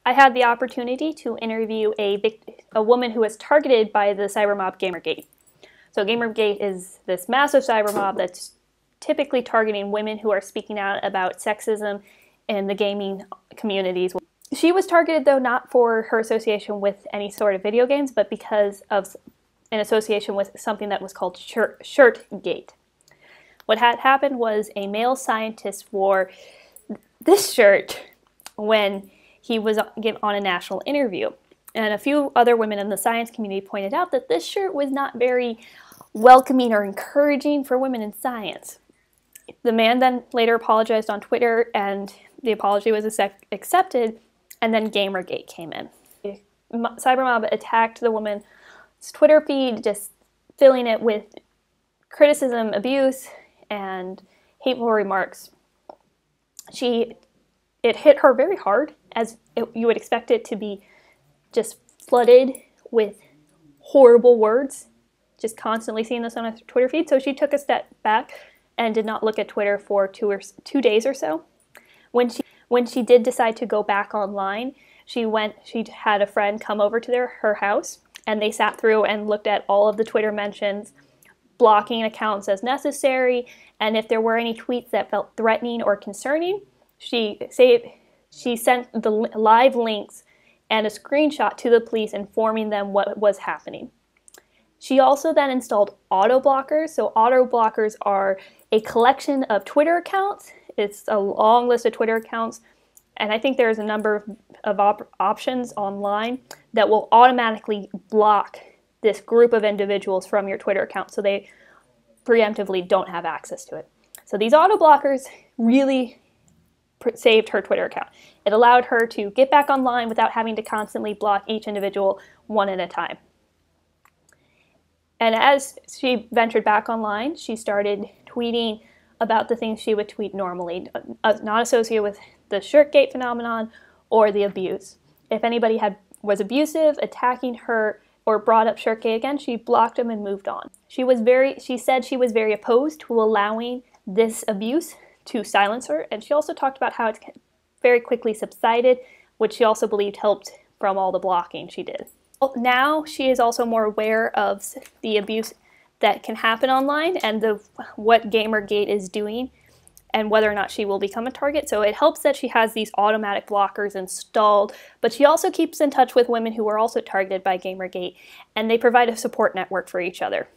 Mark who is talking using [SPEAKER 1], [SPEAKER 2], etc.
[SPEAKER 1] I had the opportunity to interview a woman who was targeted by the cyber mob Gamergate. So Gamergate is this massive cyber mob that's typically targeting women who are speaking out about sexism in the gaming communities. She was targeted, though, not for her association with any sort of video games, but because of an association with something that was called Shirtgate. What had happened was a male scientist wore this shirt when he was on a national interview. And a few other women in the science community pointed out that this shirt was not very welcoming or encouraging for women in science. The man then later apologized on Twitter, and the apology was accepted, and then Gamergate came in. The cybermob attacked the woman's Twitter feed, just filling it with criticism, abuse, and hateful remarks. It hit her very hard, as you would expect it to be just flooded with horrible words, just constantly seeing this on a Twitter feed. So she took a step back and did not look at Twitter for 2 days or so. When she did decide to go back online, she had a friend come over to her house, and they sat through and looked at all of the Twitter mentions, blocking accounts as necessary, and if there were any tweets that felt threatening or concerning, she sent the live links and a screenshot to the police informing them what was happening. She also then installed auto blockers. So auto blockers are a collection of Twitter accounts. It's a long list of Twitter accounts, and I think there's a number of options online that will automatically block this group of individuals from your Twitter account, so they preemptively don't have access to it. So these auto blockers really saved her Twitter account. It allowed her to get back online without having to constantly block each individual one at a time. And as she ventured back online, she started tweeting about the things she would tweet normally, not associated with the Shirtgate phenomenon or the abuse. If anybody was abusive, attacking her, or brought up Shirtgate again, she blocked them and moved on. She said she was very opposed to allowing this abuse to silence her, and she also talked about how it very quickly subsided, which she also believed helped from all the blocking she did. Now she is also more aware of the abuse that can happen online and what Gamergate is doing and whether or not she will become a target. So it helps that she has these automatic blockers installed, but she also keeps in touch with women who are also targeted by Gamergate, and they provide a support network for each other.